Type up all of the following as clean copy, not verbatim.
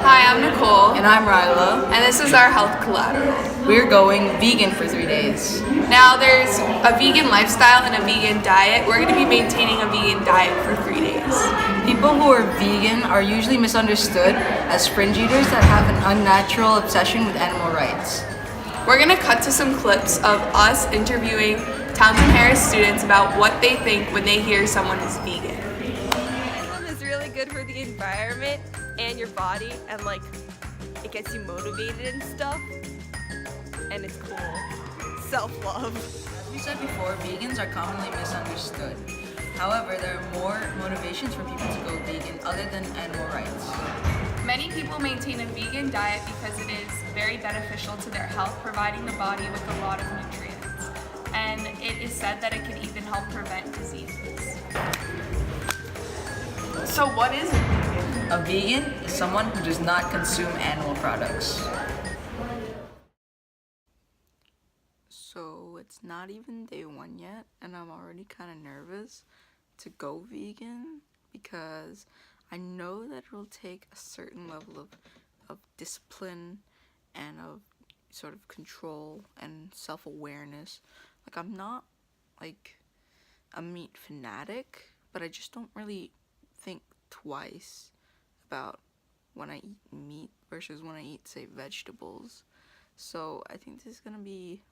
Hi, I'm Nicole, And I'm Ryla. and this is our health collateral. We're going vegan for 3 days. Now, there's a vegan lifestyle and a vegan diet. We're going to be maintaining a vegan diet for 3 days. People who are vegan are usually misunderstood as fringe eaters that have an unnatural obsession with animal rights. We're going to cut to some clips of us interviewing Townsend Harris students about what they think when they hear someone is vegan. Veganism is really good for the environment and your body, and like it gets you motivated and stuff, and it's cool. Self-love. As we said before, vegans are commonly misunderstood. However, there are more motivations for people to go vegan other than animal rights. Many people maintain a vegan diet because it is very beneficial to their health, providing the body with a lot of nutrients. And it is said that it can even help prevent diseases. So what is a vegan? A vegan is someone who does not consume animal products. So it's not even day 1 yet, and I'm already kind of nervous to go vegan because I know that it'll take a certain level of discipline and of sort of control and self-awareness. Like, I'm not like a meat fanatic, but I just don't really think twice about when I eat meat versus when I eat, say, vegetables. So I think this is gonna be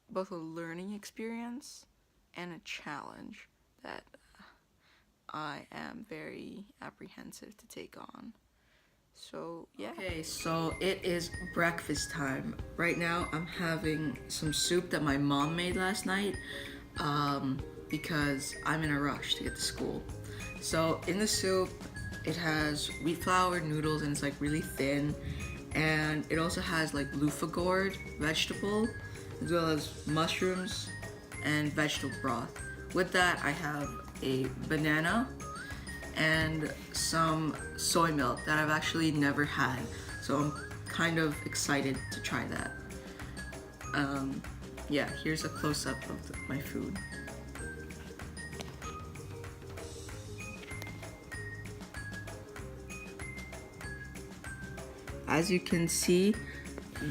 both a learning experience and a challenge that I am very apprehensive to take on. So yeah. Okay, so it is breakfast time. Right now I'm having some soup that my mom made last night because I'm in a rush to get to school. So in the soup, it has wheat flour, noodles, and it's like really thin. And it also has like loofah gourd vegetable, as well as mushrooms and vegetable broth. With that, I have a banana and some soy milk that I've actually never had. So I'm kind of excited to try that. Yeah, here's a close-up of my food. As you can see,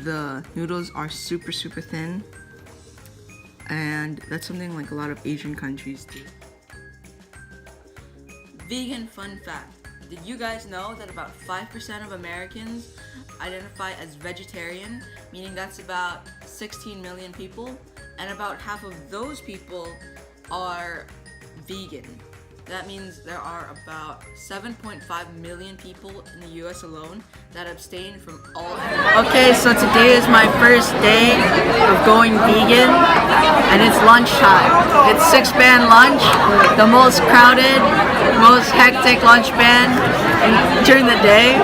the noodles are super thin, and that's something like a lot of Asian countries do. Vegan fun fact. Did you guys know that about 5% of Americans identify as vegetarian, meaning that's about 16 million people, and about half of those people are vegan. That means there are about 7.5 million people in the US alone that abstain from all animal. Okay, so today is my first day of going vegan, and it's lunchtime. It's 6-band lunch, the most crowded, most hectic lunch band during the day.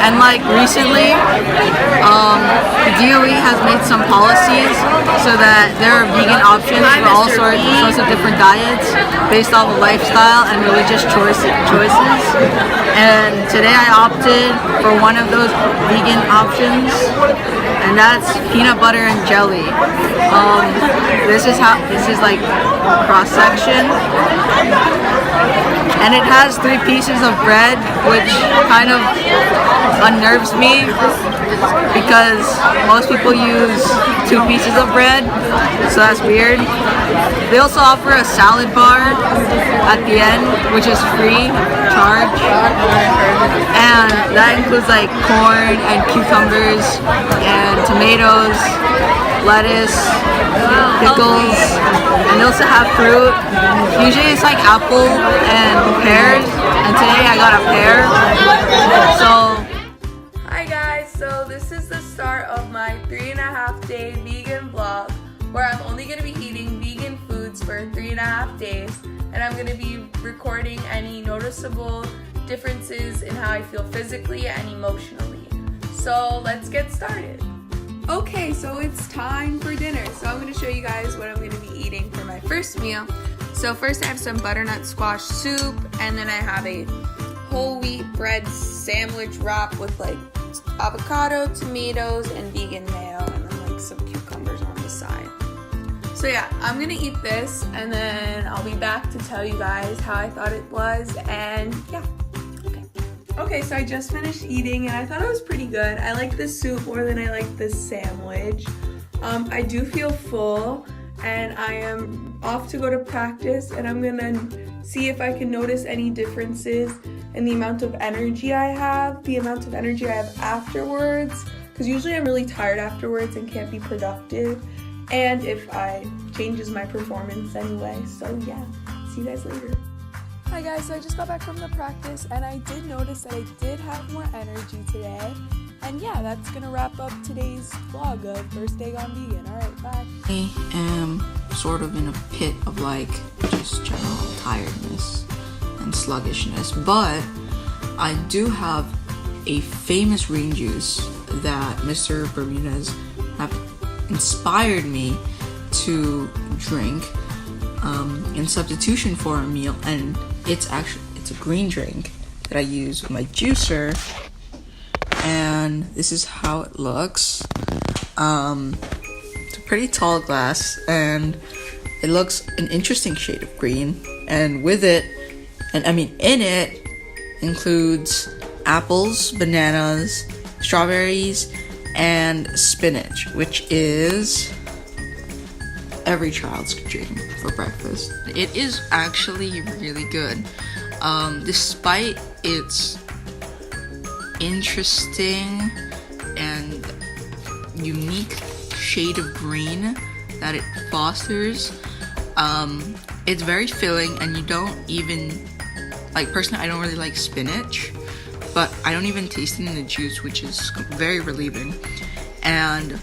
And like recently, the DOE has made some policies so that there are vegan options for all sorts of different diets based off of lifestyle and religious choices. And today I opted for one of those vegan options, and that's peanut butter and jelly. This is like cross section, and it has 3 pieces of bread, which kind of unnerves me because most people use 2 pieces of bread, so that's weird. They also offer a salad bar at the end, which is free charge, and that includes like corn and cucumbers and tomatoes, lettuce, pickles, and they also have fruit. Usually it's like apple and pears, and today I got a pear. So hi guys, so this is the start of my 3.5-day vegan vlog, where I'm only going to be eating vegan foods for 3.5 days, and I'm going to be recording any noticeable differences in how I feel physically and emotionally. So let's get started. Okay, so it's time for dinner. So I'm going to show you guys what I'm going to be eating for my first meal. So first I have some butternut squash soup, and then I have a whole wheat bread sandwich wrap with like avocado, tomatoes, and vegan mayo, and then like some cucumbers on the side. So yeah, I'm gonna eat this, and then I'll be back to tell you guys how I thought it was, and yeah, okay. Okay, so I just finished eating and I thought it was pretty good. I like the soup more than I like the sandwich. I do feel full and I am off to go to practice, and I'm gonna see if I can notice any differences in the amount of energy I have, the amount of energy I have afterwards, because usually I'm really tired afterwards and can't be productive, and if I changes my performance anyway. So yeah, see you guys later. Hi guys, so I just got back from the practice and I did notice that I did have more energy today. And yeah, that's gonna wrap up today's vlog of First Day Gone Vegan. Alright, bye. I am sort of in a pit of like just general tiredness and sluggishness, but I do have a famous green juice that Mr. Bermudez have inspired me to drink in substitution for a meal, and it's a green drink that I use with my juicer, and this is how it looks. It's a pretty tall glass and it looks an interesting shade of green, and with it, and I mean in it, includes apples, bananas, strawberries, and spinach, which is every child's dream for breakfast. It is actually really good. Despite its interesting and unique shade of green that it fosters, it's very filling, and you don't even, like, personally I don't really like spinach, but I don't even taste it in the juice, which is very relieving. And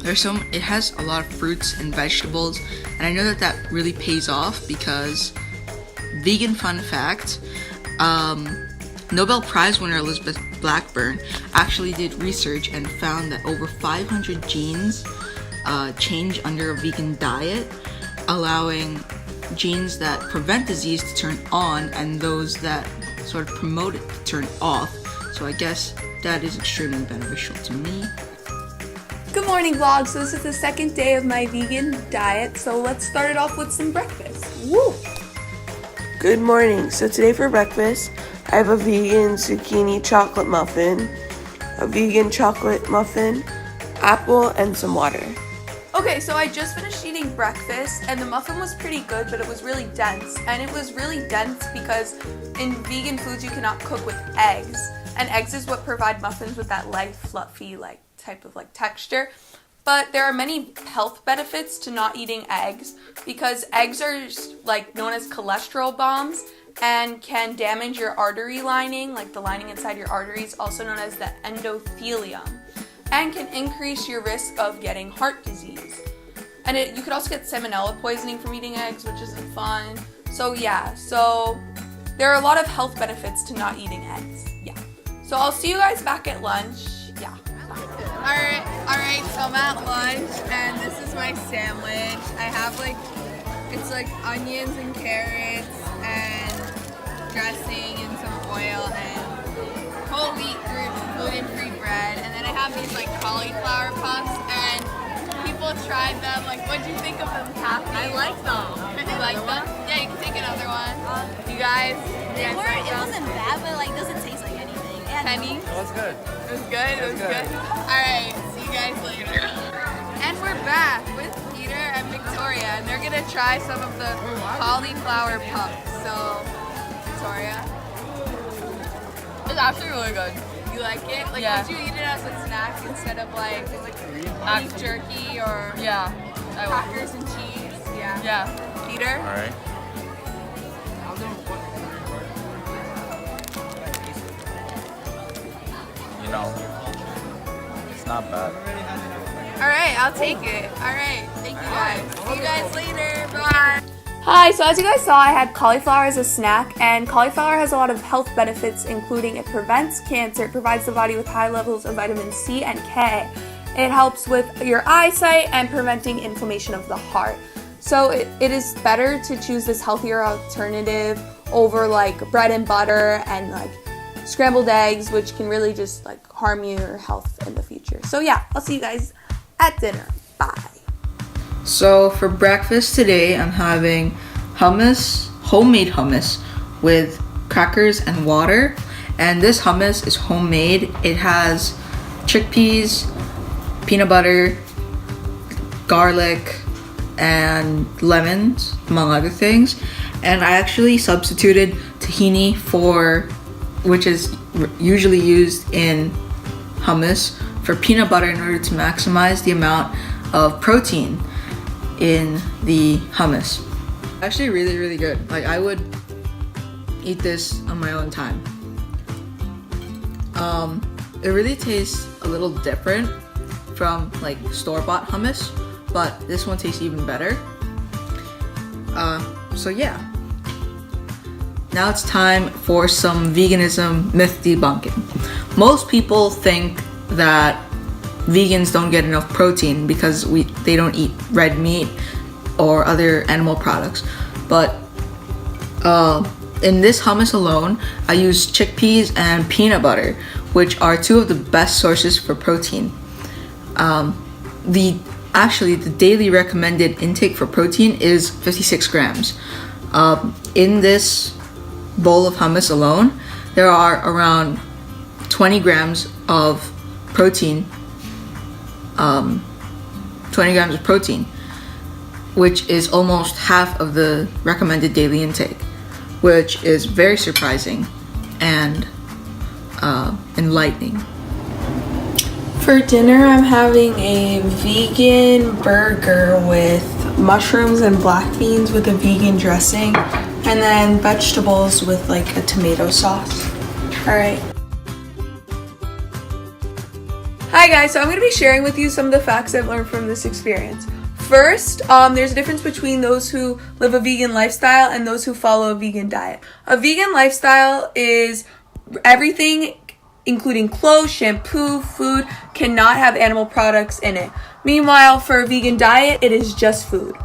it has a lot of fruits and vegetables, and I know that really pays off because, vegan fun fact, Nobel Prize winner Elizabeth Blackburn actually did research and found that over 500 genes change under a vegan diet, allowing genes that prevent disease to turn on and those that sort of promote it to turn off. So I guess that is extremely beneficial to me. Good morning vlog. So this is the second day of my vegan diet, so let's start it off with some breakfast. Woo! Good morning. So today for breakfast, I have a vegan zucchini chocolate muffin, a vegan chocolate muffin, apple, and some water. Okay, so I just finished eating breakfast and the muffin was pretty good, but it was really dense. And it was really dense because in vegan foods you cannot cook with eggs. And eggs is what provide muffins with that light, fluffy, like type of like texture. But there are many health benefits to not eating eggs because eggs are like known as cholesterol bombs and can damage your artery lining, like the lining inside your arteries, also known as the endothelium, and can increase your risk of getting heart disease. And you could also get salmonella poisoning from eating eggs, which isn't fun. So yeah, so there are a lot of health benefits to not eating eggs. Yeah. So I'll see you guys back at lunch. Yeah. Alright, so I'm at lunch and this is my sandwich. I have it's like onions and carrots and dressing and some oil and whole wheat gluten-free bread. And then I have these like cauliflower puffs, and people tried them. Like, what'd you think of them, Kathy? I like them. You like them? Yeah, you can take another one. You guys? It wasn't bad, but like doesn't taste like anything. Penny? It was good. It was good? It was good? Alright, see you guys later. And we're back with Peter and Victoria, and they're gonna try some of the cauliflower puffs. So, Victoria? It's actually really good. You like it? Like, Yeah. would you eat it as a snack instead of like beef jerky or Yeah. crackers and cheese? Yeah. Yeah. Peter? All right. You know, it's not bad. Alright, I'll take it. Alright, thank you guys. See you guys later. Bye. Hi, so as you guys saw, I had cauliflower as a snack, and cauliflower has a lot of health benefits, including it prevents cancer, it provides the body with high levels of vitamin C and K. It helps with your eyesight and preventing inflammation of the heart. So it is better to choose this healthier alternative over like bread and butter and like scrambled eggs, which can really just like harm your health in the future. So yeah, I'll see you guys at dinner. Bye. So for breakfast today, I'm having hummus, homemade hummus with crackers and water. And this hummus is homemade. It has chickpeas, peanut butter, garlic, and lemons, among other things. And I actually substituted tahini which is usually used in hummus, for peanut butter in order to maximize the amount of protein in the hummus. Actually really, really good. Like, I would eat this on my own time. It really tastes a little different from like store-bought hummus, but this one tastes even better. So yeah. Now it's time for some veganism myth debunking. Most people think that vegans don't get enough protein because they don't eat red meat or other animal products. But in this hummus alone, I use chickpeas and peanut butter, which are two of the best sources for protein. The daily recommended intake for protein is 56 grams. In this bowl of hummus alone, there are around 20 grams of protein. 20 grams of protein, which is almost half of the recommended daily intake, which is very surprising and enlightening. For dinner, I'm having a vegan burger with mushrooms and black beans with a vegan dressing, and then vegetables with like a tomato sauce. All right. Hi guys, so I'm going to be sharing with you some of the facts I've learned from this experience. First, there's a difference between those who live a vegan lifestyle and those who follow a vegan diet. A vegan lifestyle is everything, including clothes, shampoo, food, cannot have animal products in it. Meanwhile, for a vegan diet, it is just food.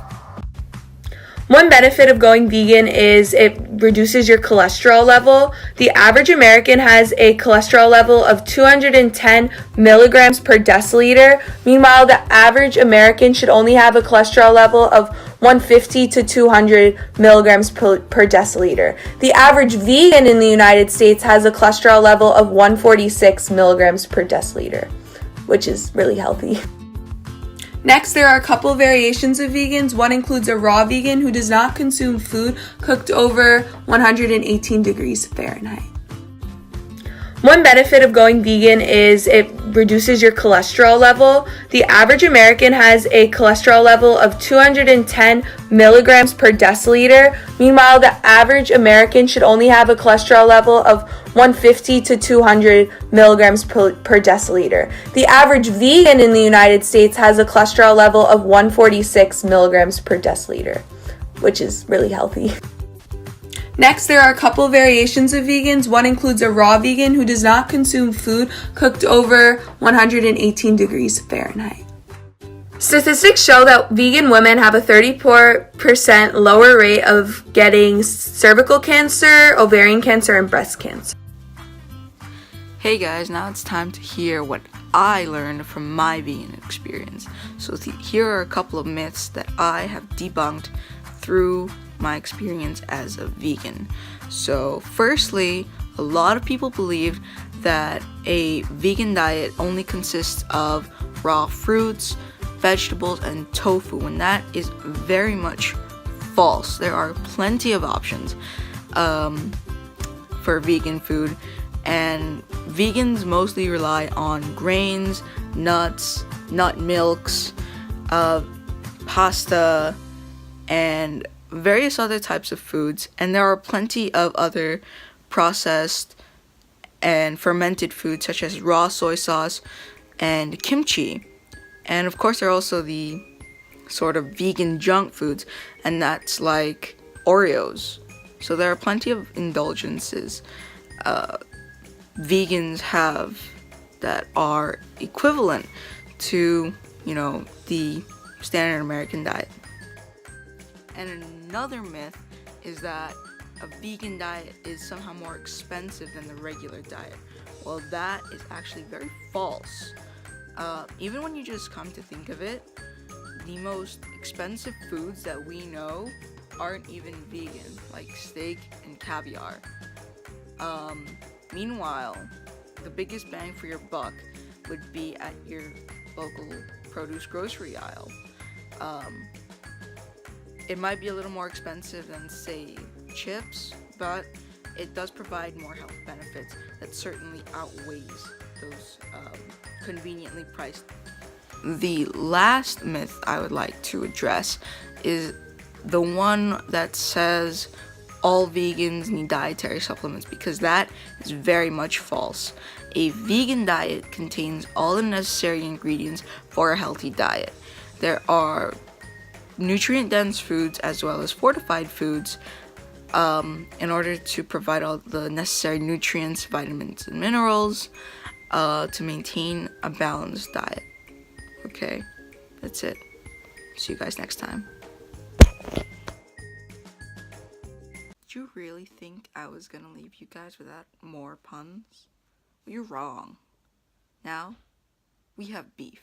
One benefit of going vegan is it reduces your cholesterol level. The average American has a cholesterol level of 210 milligrams per deciliter. Meanwhile, the average American should only have a cholesterol level of 150 to 200 milligrams per deciliter. The average vegan in the United States has a cholesterol level of 146 milligrams per deciliter, which is really healthy. Next, there are a couple variations of vegans. One includes a raw vegan who does not consume food cooked over 118 degrees Fahrenheit. One benefit of going vegan is it reduces your cholesterol level. The average American has a cholesterol level of 210 milligrams per deciliter. Meanwhile, the average American should only have a cholesterol level of 150 to 200 milligrams per deciliter. The average vegan in the United States has a cholesterol level of 146 milligrams per deciliter, which is really healthy. Next, there are a couple variations of vegans. One includes a raw vegan who does not consume food cooked over 118 degrees Fahrenheit. Statistics show that vegan women have a 34% lower rate of getting cervical cancer, ovarian cancer, and breast cancer. Hey guys, now it's time to hear what I learned from my vegan experience. So here are a couple of myths that I have debunked through my experience as a vegan. So firstly, a lot of people believe that a vegan diet only consists of raw fruits, vegetables, and tofu, when that is very much false. There are plenty of options for vegan food, and vegans mostly rely on grains, nuts, nut milks, pasta, and various other types of foods. And there are plenty of other processed and fermented foods such as raw soy sauce and kimchi. And of course there are also the sort of vegan junk foods, and that's like Oreos. So there are plenty of indulgences vegans have that are equivalent to, the standard American diet. And another myth is that a vegan diet is somehow more expensive than the regular diet. Well, that is actually very false. Even when you just come to think of it, the most expensive foods that we know aren't even vegan, like steak and caviar. Meanwhile, the biggest bang for your buck would be at your local produce grocery aisle. It might be a little more expensive than, say, chips, but it does provide more health benefits that certainly outweighs those conveniently priced. The last myth I would like to address is the one that says all vegans need dietary supplements, because that is very much false. A vegan diet contains all the necessary ingredients for a healthy diet. There are nutrient-dense foods as well as fortified foods in order to provide all the necessary nutrients, vitamins, and minerals to maintain a balanced diet. Okay, that's it. See you guys next time. Did you really think I was gonna leave you guys without more puns? Well, you're wrong. Now, we have beef.